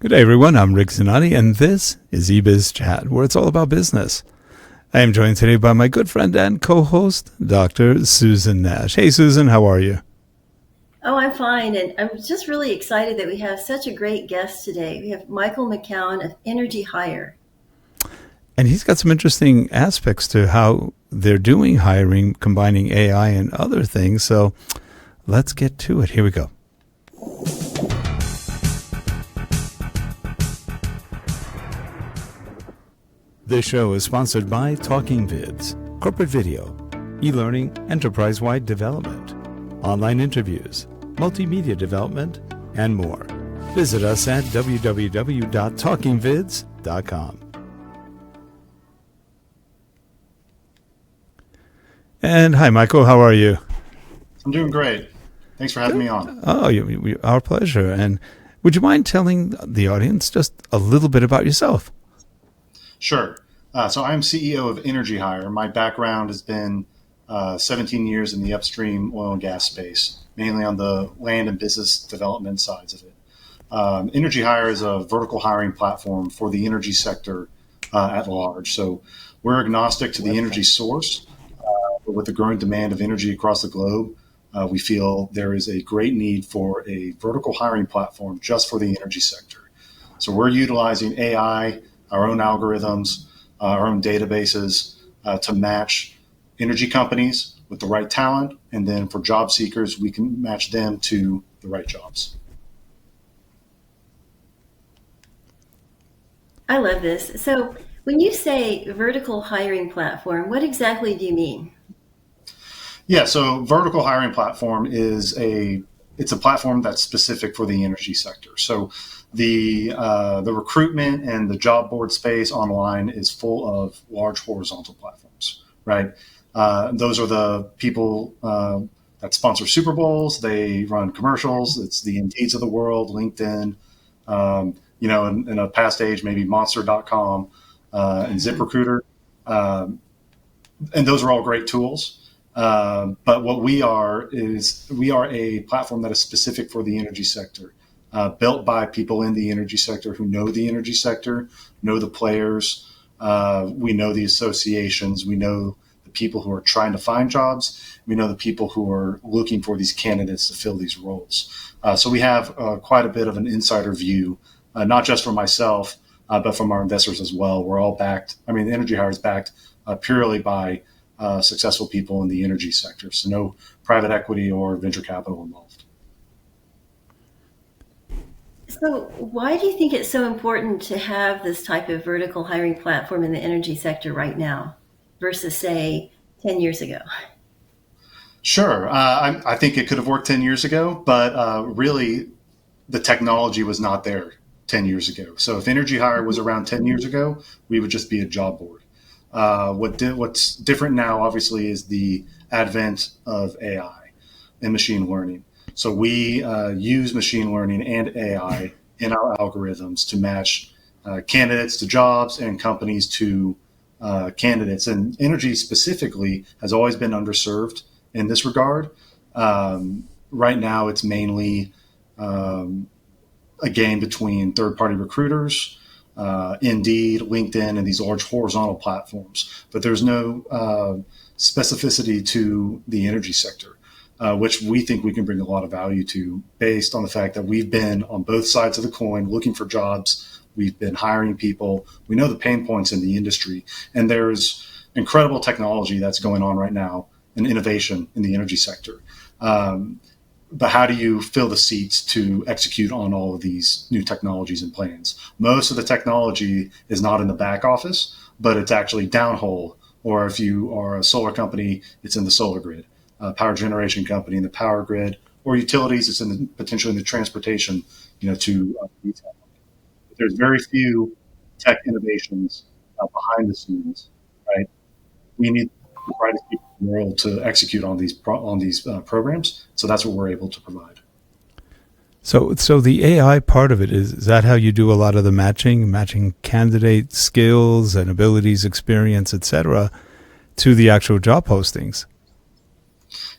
Good day, everyone. I'm Rick Zanotti, and this is eBizChat, where it's all about business. I am joined today by my good friend and co-host, Dr. Susan Nash. Hey, Susan, how are you? Oh, I'm fine. And I'm just really excited that we have such a great guest today. We have Michael McCown of Energy Hire. And he's got some interesting aspects to how they're doing hiring, combining AI and other things. So let's get to it. Here we go. This show is sponsored by Talking Vids, corporate video, e-learning, enterprise-wide development, online interviews, multimedia development, and more. Visit us at www.talkingvids.com. And hi, Michael. How are you? I'm doing great. Thanks for having me on. Oh, our pleasure. And would you mind telling the audience just a little bit about yourself? Sure. So I'm CEO of Energy Hire. My background has been 17 years in the upstream oil and gas space, mainly on the land and business development sides of it. Energy Hire is a vertical hiring platform for the energy sector at large. So we're agnostic to the energy source, but with the growing demand of energy across the globe, we feel there is a great need for a vertical hiring platform just for the energy sector. So we're utilizing AI, our own algorithms, our own databases to match energy companies with the right talent. And then for job seekers, we can match them to the right jobs. I love this. So when you say vertical hiring platform, what exactly do you mean? Yeah, so vertical hiring platform it's a platform that's specific for the energy sector. So the recruitment and the job board space online is full of large horizontal platforms, right? Those are the people that sponsor Super Bowls. They run commercials. It's the Indeeds of the world, LinkedIn, in a past age, maybe Monster.com and ZipRecruiter. And those are all great tools. But what we are a platform that is specific for the energy sector. Built by people in the energy sector who know the energy sector, know the players. We know the associations. We know the people who are trying to find jobs. We know the people who are looking for these candidates to fill these roles. So we have quite a bit of an insider view, not just from myself, but from our investors as well. We're all backed. I mean, the Energy Hire is backed purely by successful people in the energy sector. So no private equity or venture capital involved. So why do you think it's so important to have this type of vertical hiring platform in the energy sector right now versus, say, 10 years ago? Sure. I think it could have worked 10 years ago, but really the technology was not there 10 years ago. So if Energy Hire was around 10 years ago, we would just be a job board. What's different now, obviously, is the advent of AI and machine learning. So we use machine learning and AI in our algorithms to match candidates to jobs and companies to candidates. And energy specifically has always been underserved in this regard. Right now, it's mainly a game between third-party recruiters, Indeed, LinkedIn, and these large horizontal platforms. But there's no specificity to the energy sector, which we think we can bring a lot of value to based on the fact that we've been on both sides of the coin looking for jobs. We've been hiring people. We know the pain points in the industry. And there's incredible technology that's going on right now and innovation in the energy sector. But how do you fill the seats to execute on all of these new technologies and plans? Most of the technology is not in the back office, but it's actually downhole. Or if you are a solar company, it's in the solar grid. Power generation company in the power grid, or utilities, it's potentially in the transportation, to retail. There's very few tech innovations behind the scenes, right? We need the brightest people in the world to execute on these programs. So that's what we're able to provide. So the AI part of it, is that how you do a lot of the matching candidate skills and abilities, experience, etc., to the actual job postings?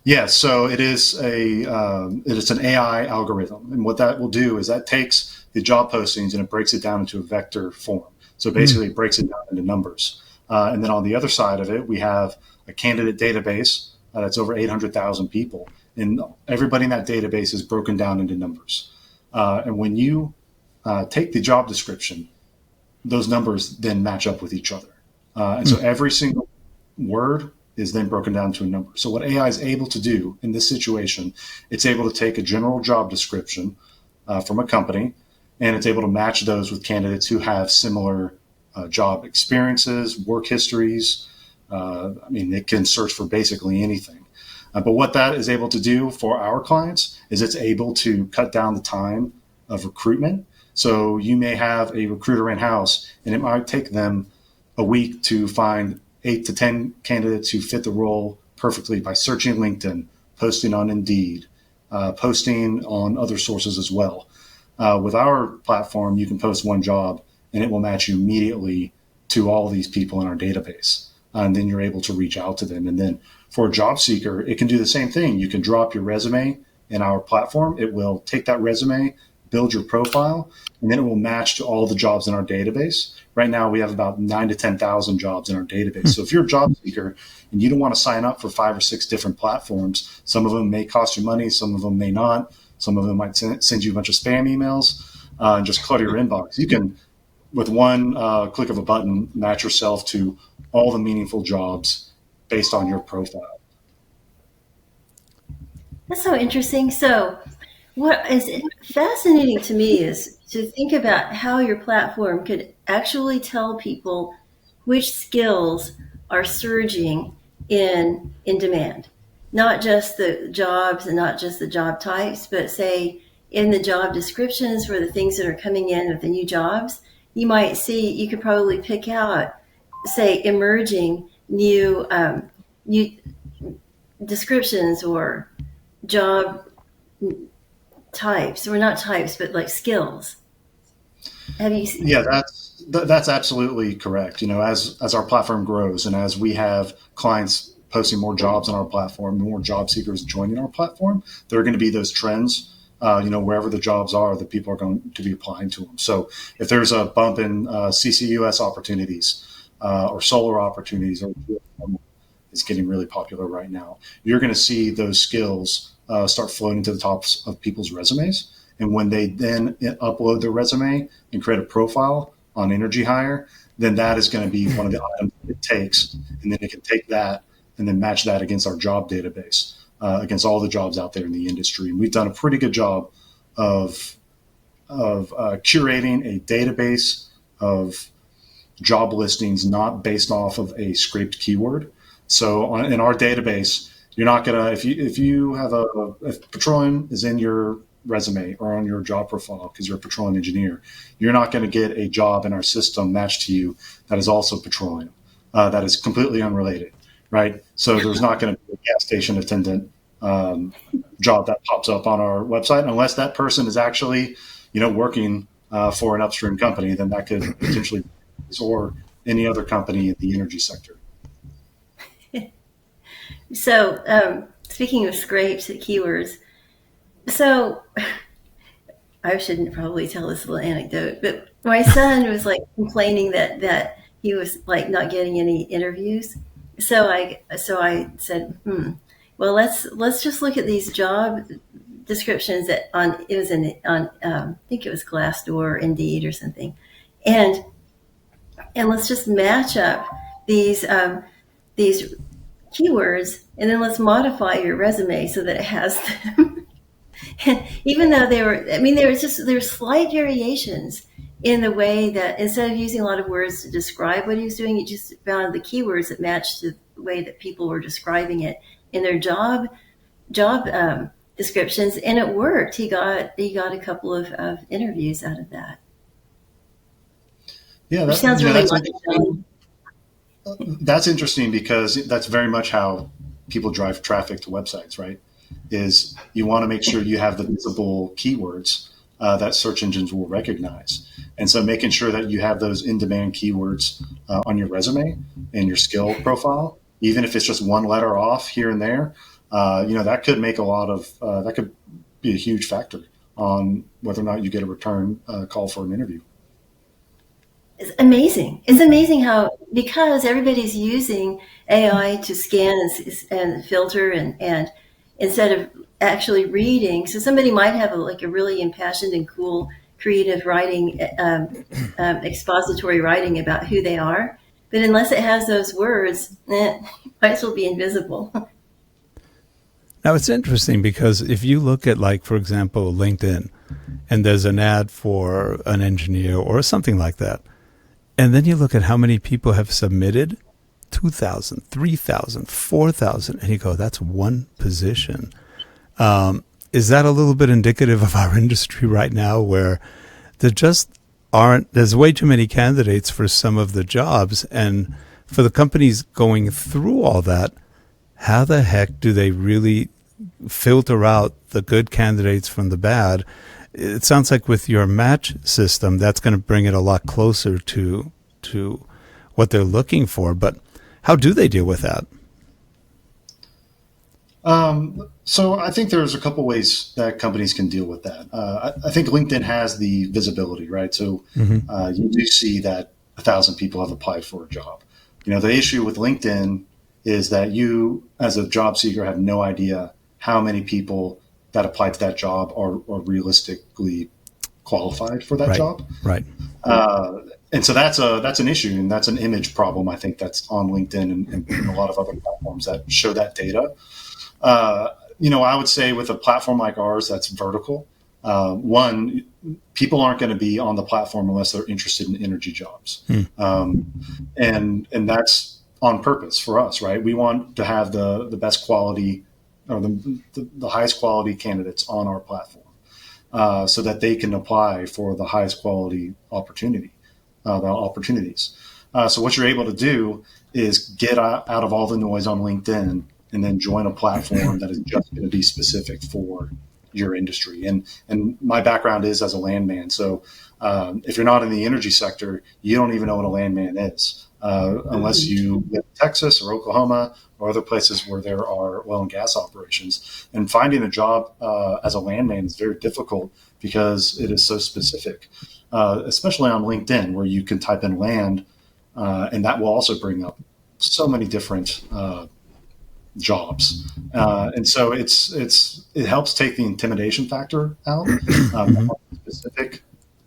Yeah, so it is an AI algorithm, and what that will do is that takes the job postings and it breaks it down into a vector form. So basically, it breaks it down into numbers, and then on the other side of it, we have a candidate database that's over 800,000 people, and everybody in that database is broken down into numbers. And when you take the job description, those numbers then match up with each other, and so every single word is then broken down to a number. So what AI is able to do in this situation, it's able to take a general job description from a company, and it's able to match those with candidates who have similar job experiences, work histories. It can search for basically anything. But what that is able to do for our clients is it's able to cut down the time of recruitment. So you may have a recruiter in-house, and it might take them a week to find 8 to 10 candidates who fit the role perfectly by searching LinkedIn, posting on Indeed, posting on other sources as well. With our platform, you can post one job and it will match you immediately to all these people in our database. And then you're able to reach out to them. And then for a job seeker, it can do the same thing. You can drop your resume in our platform. It will take that resume, build your profile, and then it will match to all the jobs in our database. Right now, we have about 9,000 to 10,000 jobs in our database. So if you're a job seeker and you don't want to sign up for 5 or 6 different platforms, some of them may cost you money, some of them may not. Some of them might send you a bunch of spam emails and just clutter your inbox. You can, with one click of a button, match yourself to all the meaningful jobs based on your profile. That's so interesting. So what is fascinating to me is to think about how your platform could actually tell people which skills are surging in demand. Not just the jobs and not just the job types, but say in the job descriptions for the things that are coming in with the new jobs, you might see, you could probably pick out, say, emerging new descriptions or job types, or not types, but like skills. Have you seen? Yeah, that's absolutely correct. As our platform grows and as we have clients posting more jobs on our platform, more job seekers joining our platform, there are going to be those trends. Wherever the jobs are, that people are going to be applying to them. So if there's a bump in CCUS opportunities or solar opportunities, or it's getting really popular right now, you're going to see those skills start floating to the tops of people's resumes. And when they then upload their resume and create a profile on Energy Hire, then that is going to be one of the items that it takes. And then it can take that and then match that against our job database, against all the jobs out there in the industry. And we've done a pretty good job of curating a database of job listings not based off of a scraped keyword. So in our database, you're not going to, if you have if petroleum is in your resume or on your job profile because you're a petroleum engineer, you're not going to get a job in our system matched to you that is also petroleum, that is completely unrelated, right? So there's not going to be a gas station attendant job that pops up on our website unless that person is actually, working for an upstream company. Then that could potentially, or any other company in the energy sector. So speaking of scrapes at keywords, so I shouldn't probably tell this little anecdote, but my son was like complaining that he was like not getting any interviews. So I said, well, let's just look at these job descriptions I think it was Glassdoor or Indeed or something, and let's just match up these keywords, and then let's modify your resume so that it has them. And even though there's slight variations in the way that instead of using a lot of words to describe what he was doing, he just found the keywords that matched the way that people were describing it in their job descriptions, and it worked. He got a couple of interviews out of that. Yeah, that sounds really interesting. That's interesting because that's very much how people drive traffic to websites, right? Is you want to make sure you have the visible keywords that search engines will recognize. And so making sure that you have those in-demand keywords on your resume and your skill profile, even if it's just one letter off here and there, that could make that could be a huge factor on whether or not you get a return call for an interview. It's amazing. It's amazing how, because everybody's using AI to scan and filter and instead of actually reading. So somebody might have a really impassioned and cool creative writing, expository writing about who they are. But unless it has those words, it might as well be invisible. Now, it's interesting because if you look at, like, for example, LinkedIn, and there's an ad for an engineer or something like that, and then you look at how many people have submitted, 2,000, 3,000, 4,000, and you go, that's one position. Is that a little bit indicative of our industry right now, where there just there's way too many candidates for some of the jobs, and for the companies going through all that, how the heck do they really filter out the good candidates from the bad? It sounds like with your match system, that's going to bring it a lot closer to what they're looking for. But how do they deal with that? So I think there's a couple ways that companies can deal with that. I think LinkedIn has the visibility, right? So you do see that 1,000 people have applied for a job. The issue with LinkedIn is that you, as a job seeker, have no idea how many people that applied to that job are realistically qualified for that job. Right. And so that's an issue, and that's an image problem. I think that's on LinkedIn and a lot of other platforms that show that data. I would say with a platform like ours that's vertical, one, people aren't going to be on the platform unless they're interested in energy jobs. And that's on purpose for us, right? We want to have the best quality or the highest quality candidates on our platform so that they can apply for the highest quality opportunities. So what you're able to do is get out of all the noise on LinkedIn and then join a platform that is just going to be specific for your industry. And my background is as a landman. So if you're not in the energy sector, you don't even know what a landman is unless you live in Texas or Oklahoma or other places where there are oil and gas operations. And finding a job as a landman is very difficult because it is so specific, especially on LinkedIn, where you can type in land, and that will also bring up so many different jobs. And so it helps take the intimidation factor out on a specific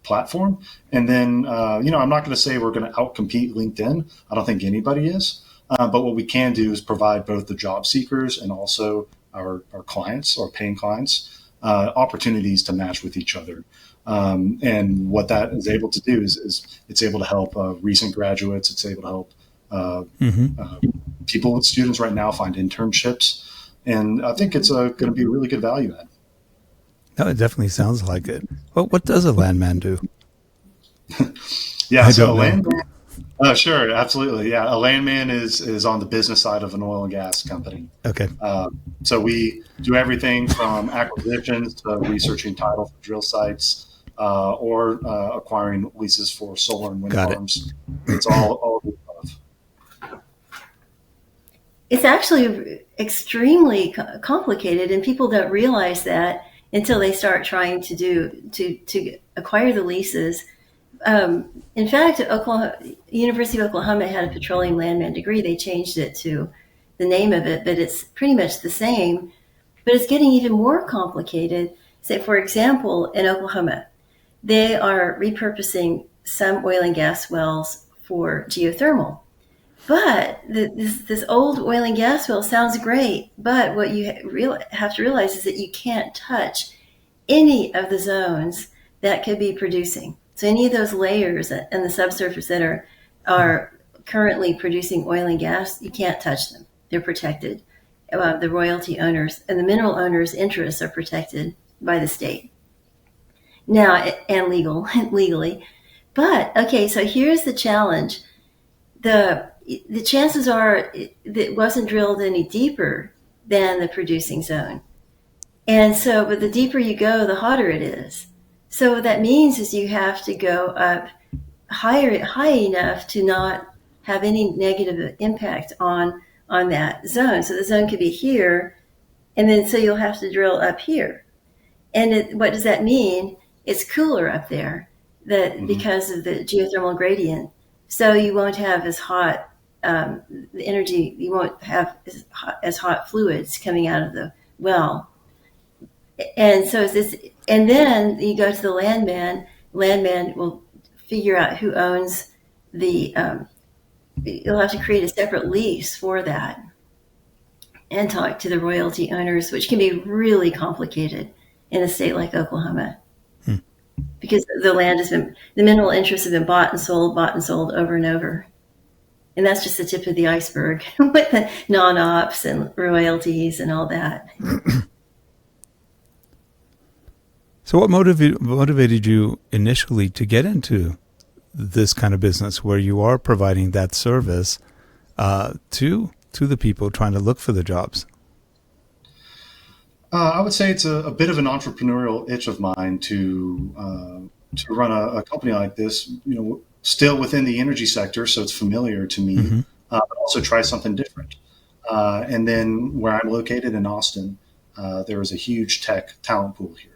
platform. And then, I'm not going to say we're going to outcompete LinkedIn. I don't think anybody is. But what we can do is provide both the job seekers and also our clients, our paying clients, opportunities to match with each other. And what that is able to do is it's able to help recent graduates. It's able to help people, students right now, find internships. And I think it's going to be a really good value add. No, it definitely sounds like it. Well, what does a landman do? Yeah, so a landman. Sure, absolutely. Yeah, a landman is on the business side of an oil and gas company. Okay. So we do everything from acquisitions to researching title for drill sites or acquiring leases for solar and wind farms. It's all of the above. It's actually extremely complicated, and people don't realize that until they start trying to acquire the leases. In fact, University of Oklahoma had a petroleum landman degree. They changed it to the name of it, but it's pretty much the same. But it's getting even more complicated. Say, for example, in Oklahoma, they are repurposing some oil and gas wells for geothermal. But this old oil and gas well sounds great, but what you have to realize is that you can't touch any of the zones that could be producing. So any of those layers in the subsurface that are currently producing oil and gas, you can't touch them. They're protected. The royalty owners and the mineral owners' interests are protected by the state. Now, and legally. But, okay, so here's the challenge. The chances are that it wasn't drilled any deeper than the producing zone. And so, but the deeper you go, the hotter it is. So what that means is you have to go up high enough to not have any negative impact on that zone. So the zone could be here, And then so you'll have to drill up here. And what does that mean? It's cooler up there because of the geothermal gradient. So you won't have as hot the energy. You won't have as hot fluids coming out of the well. And so it's this. And then you go to the landman. Landman will figure out who owns the. You'll have to create a separate lease for that, and talk to the royalty owners, which can be really complicated in a state like Oklahoma, because the land the mineral interests have been bought and sold over and over. And that's just the tip of the iceberg with the non-ops and royalties and all that. So what motivated you initially to get into this kind of business where you are providing that service to the people trying to look for the jobs? I would say it's a bit of an entrepreneurial itch of mine to run a company like this, still within the energy sector, so it's familiar to me, but also try something different. And then where I'm located in Austin, there is a huge tech talent pool here.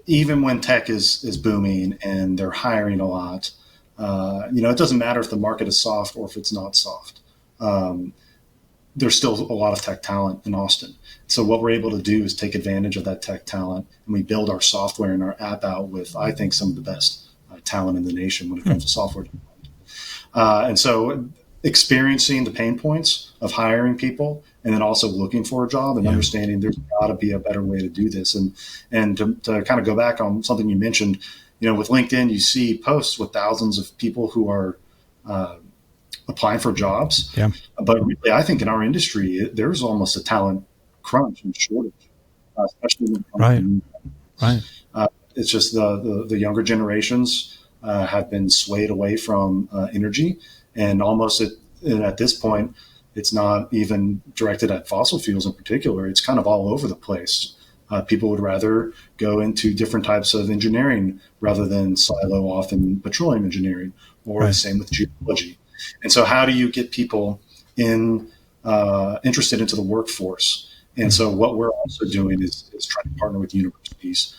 Even when tech is booming and they're hiring a lot, it doesn't matter if the market is soft or if it's not soft. There's still a lot of tech talent in Austin. So what we're able to do is take advantage of that tech talent, and we build our software and our app out with, I think, some of the best talent in the nation when it comes to software development. And so experiencing the pain points of hiring people and then also looking for a job and understanding there's got to be a better way to do this. And to kind of go back on something you mentioned, with LinkedIn, you see posts with thousands of people who are applying for jobs. Yeah. But really, I think in our industry, there's almost a talent crunch and shortage, especially when it comes to it's just the younger generations have been swayed away from energy, and almost at this point, it's not even directed at fossil fuels in particular. It's kind of all over the place. People would rather go into different types of engineering rather than silo off in petroleum engineering, or the same with geology. And so how do you get people interested into the workforce? And so what we're also doing is trying to partner with universities.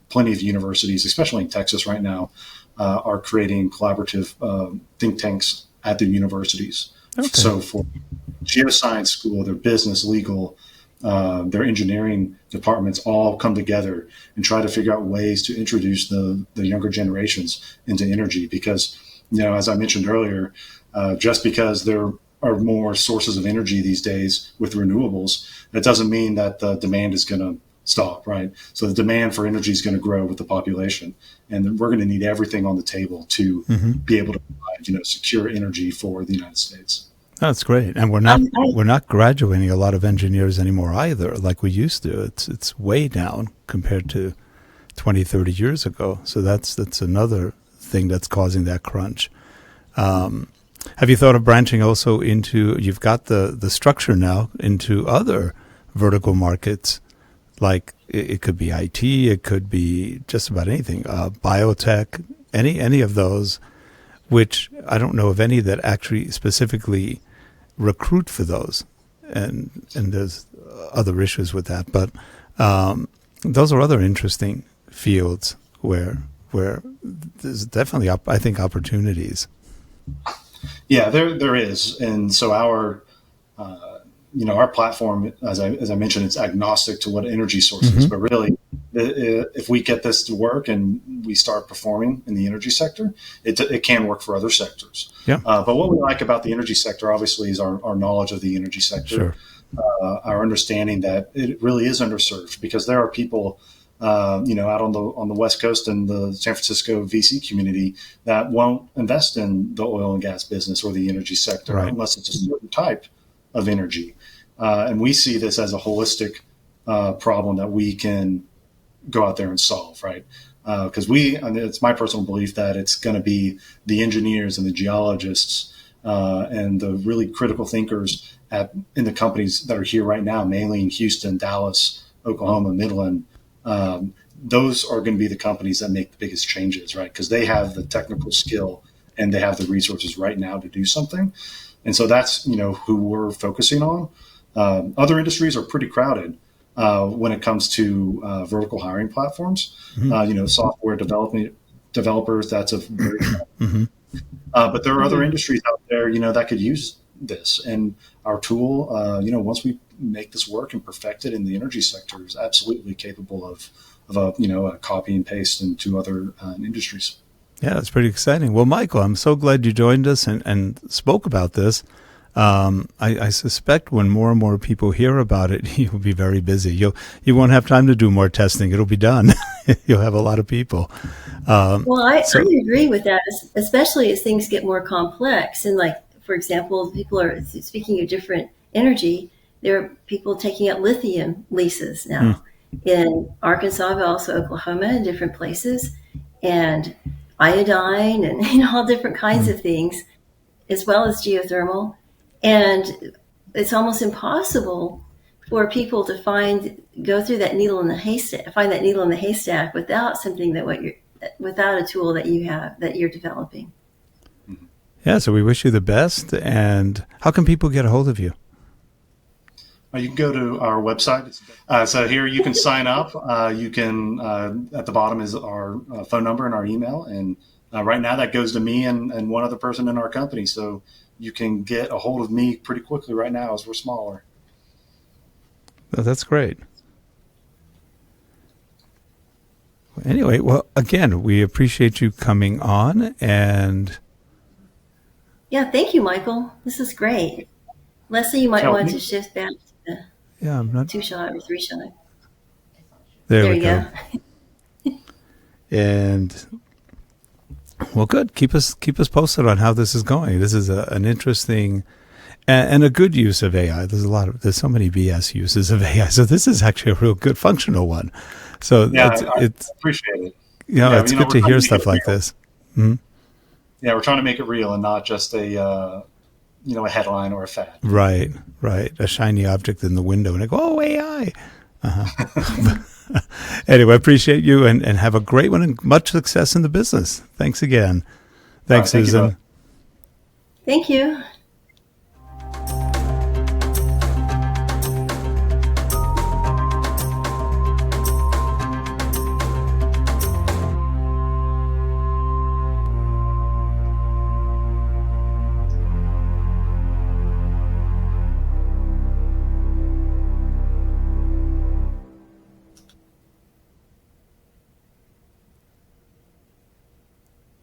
Plenty of universities, especially in Texas right now, are creating collaborative think tanks at their universities. Okay. So for geoscience school, their business, legal, their engineering departments all come together and try to figure out ways to introduce the younger generations into energy. Because, as I mentioned earlier, just because there are more sources of energy these days with renewables, that doesn't mean that the demand is going to stop, right? So the demand for energy is going to grow with the population, and we're going to need everything on the table to be able to provide, secure energy for the United States. That's great, and we're not graduating a lot of engineers anymore either, like we used to. It's way down compared to 20, 30 years ago. So that's another thing that's causing that crunch. Have you thought of branching also into? You've got the structure now into other vertical markets. Like it could be IT, it could be just about anything, biotech, any of those, which I don't know of any that actually specifically recruit for those, and there's other issues with that. But those are other interesting fields where there's definitely, I think, opportunities. Yeah, there is, and so our platform, as I mentioned, it's agnostic to what energy source is, but really, if we get this to work and we start performing in the energy sector, it can work for other sectors. Yeah. But what we like about the energy sector, obviously, is our knowledge of the energy sector, sure. Our understanding that it really is underserved, because there are people, out on the West Coast and the San Francisco VC community that won't invest in the oil and gas business or the energy sector unless it's a certain type of energy. And we see this as a holistic problem that we can go out there and solve, right? Because it's my personal belief that it's going to be the engineers and the geologists and the really critical thinkers in the companies that are here right now, mainly in Houston, Dallas, Oklahoma, Midland. Those are going to be the companies that make the biggest changes, right? Because they have the technical skill and they have the resources right now to do something. And so that's, who we're focusing on. Other industries are pretty crowded when it comes to vertical hiring platforms. Software developers, that's a very but there are other industries out there, that could use this. And our tool, once we make this work and perfect it in the energy sector, is absolutely capable of a copy and paste into other industries. Yeah, that's pretty exciting. Well, Michael, I'm so glad you joined us and spoke about this. I suspect when more and more people hear about it, you'll be very busy. You won't have time to do more testing. It'll be done. You'll have a lot of people. Well, I agree with that, especially as things get more complex. And like, for example, people are speaking of different energy. There are people taking out lithium leases now in Arkansas, but also Oklahoma and different places, and iodine and all different kinds of things, as well as geothermal. And it's almost impossible for people to go through that needle in the haystack without something without a tool that you have, that you're developing. Yeah, so we wish you the best. And how can people get a hold of you? You can go to our website. So here you can sign up. You can, at the bottom is our phone number and our email. And right now that goes to me and one other person in our company. So you can get a hold of me pretty quickly right now as we're smaller. Oh, that's great. Anyway, well, again, we appreciate you coming on. And yeah, thank you, Michael. This is great. Leslie, you might want to shift back to the 2-shot or 3-shot. There we go. And well, good. Keep us posted on how this is going. This is an interesting and a good use of AI. There's so many BS uses of AI. So this is actually a real good functional one. So I appreciate it. It's good to hear stuff like this. Mm-hmm. Yeah, we're trying to make it real and not just a headline or a fad. Right. A shiny object in the window and I go, oh, AI. Anyway, I appreciate you and have a great one and much success in the business. Thanks again. Thanks, Susan. Thank you.